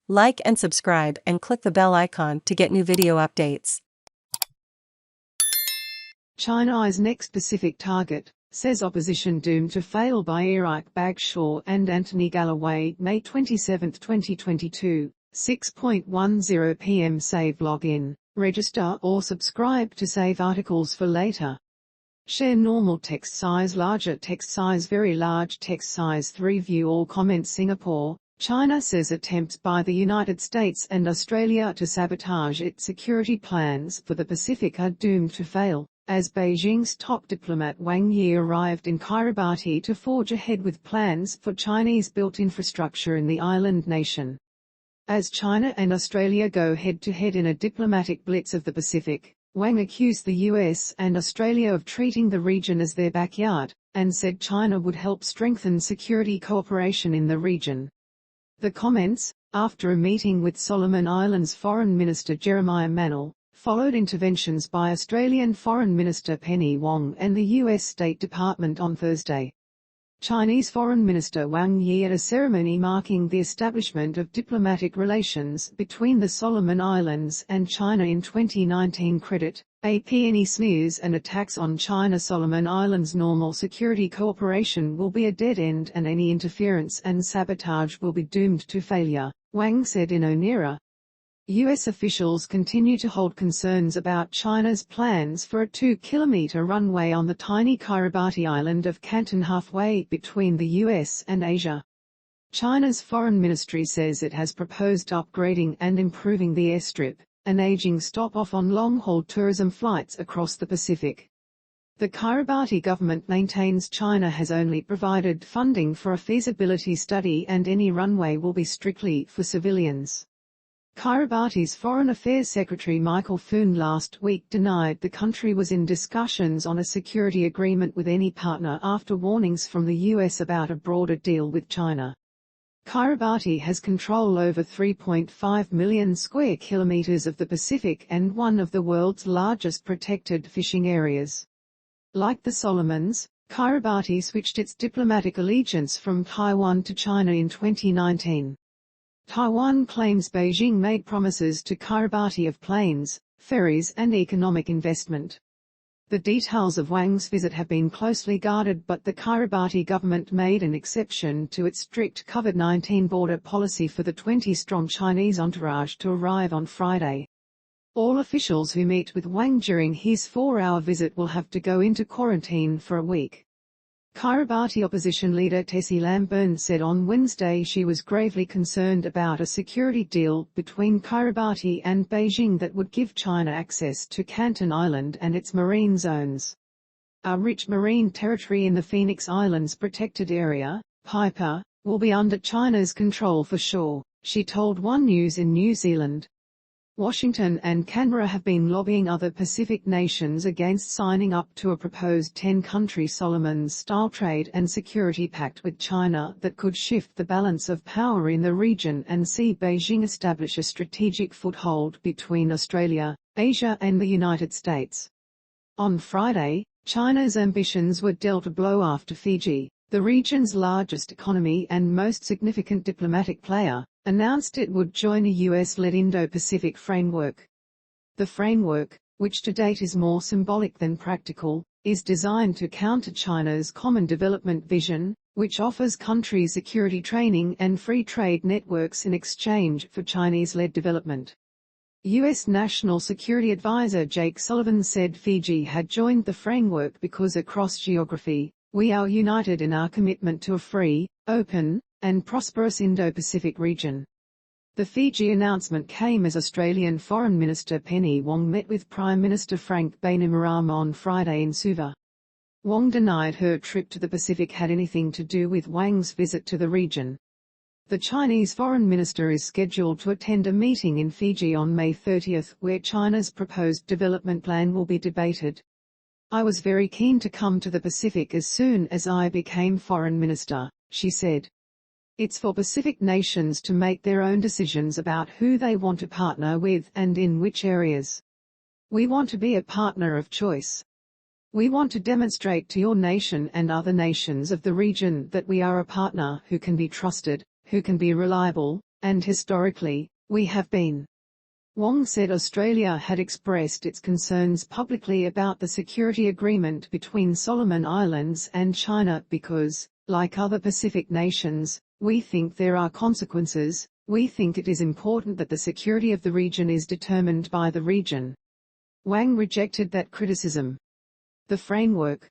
Like and subscribe and click the bell icon to get new video updates. China's next Pacific target, says opposition doomed to fail by Eric Bagshaw and Anthony Galloway, May 27, 2022, 6:10 p.m. Save login, register or subscribe to save articles for later. Share normal text size, larger text size, very large text size 3. View all comments. Singapore. China says attempts by the United States and Australia to sabotage its security plans for the Pacific are doomed to fail, as Beijing's top diplomat Wang Yi arrived in Kiribati to forge ahead with plans for Chinese-built infrastructure in the island nation. As China and Australia go head-to-head in a diplomatic blitz of the Pacific, Wang accused the US and Australia of treating the region as their backyard, and said China would help strengthen security cooperation in the region. The comments, after a meeting with Solomon Islands Foreign Minister Jeremiah Manel, followed interventions by Australian Foreign Minister Penny Wong and the US State Department on Thursday. Chinese Foreign Minister Wang Yi at a ceremony marking the establishment of diplomatic relations between the Solomon Islands and China in 2019 credit AP any smears and attacks on China-Solomon Islands. Normal security cooperation will be a dead end and any interference and sabotage will be doomed to failure, Wang said in Onera. U.S. officials continue to hold concerns about China's plans for a 2-kilometer runway on the tiny Kiribati island of Canton halfway between the U.S. and Asia. China's foreign ministry says it has proposed upgrading and improving the airstrip, an aging stop-off on long-haul tourism flights across the Pacific. The Kiribati government maintains China has only provided funding for a feasibility study and any runway will be strictly for civilians. Kiribati's Foreign Affairs Secretary Michael Foon last week denied the country was in discussions on a security agreement with any partner after warnings from the US about a broader deal with China. Kiribati has control over 3.5 million square kilometers of the Pacific and one of the world's largest protected fishing areas. Like the Solomons, Kiribati switched its diplomatic allegiance from Taiwan to China in 2019. Taiwan claims Beijing made promises to Kiribati of planes, ferries and economic investment. The details of Wang's visit have been closely guarded, but the Kiribati government made an exception to its strict COVID-19 border policy for the 20-strong Chinese entourage to arrive on Friday. All officials who meet with Wang during his 4-hour visit will have to go into quarantine for a week. Kiribati opposition leader Tessie Lamburn said on Wednesday she was gravely concerned about a security deal between Kiribati and Beijing that would give China access to Canton Island and its marine zones. Our rich marine territory in the Phoenix Islands protected area, Piper, will be under China's control for sure, she told One News in New Zealand. Washington and Canberra have been lobbying other Pacific nations against signing up to a proposed 10-country Solomons-style trade and security pact with China that could shift the balance of power in the region and see Beijing establish a strategic foothold between Australia, Asia and the United States. On Friday, China's ambitions were dealt a blow after Fiji, the region's largest economy and most significant diplomatic player, announced it would join a US-led Indo-Pacific framework. The framework, which to date is more symbolic than practical, is designed to counter China's Common Development Vision, which offers countries security training and free trade networks in exchange for Chinese-led development. U.S. National Security Advisor Jake Sullivan said Fiji had joined the framework because across geography, we are united in our commitment to a free, open, and prosperous Indo-Pacific region. The Fiji announcement came as Australian Foreign Minister Penny Wong met with Prime Minister Frank Bainimarama on Friday in Suva. Wong denied her trip to the Pacific had anything to do with Wang's visit to the region. The Chinese Foreign Minister is scheduled to attend a meeting in Fiji on May 30, where China's proposed development plan will be debated. I was very keen to come to the Pacific as soon as I became Foreign Minister, she said. It's for Pacific nations to make their own decisions about who they want to partner with and in which areas. We want to be a partner of choice. We want to demonstrate to your nation and other nations of the region that we are a partner who can be trusted, who can be reliable, and historically, we have been. Wong said Australia had expressed its concerns publicly about the security agreement between Solomon Islands and China because, like other Pacific nations, we think there are consequences. We think it is important that the security of the region is determined by the region. Wang rejected that criticism. The framework,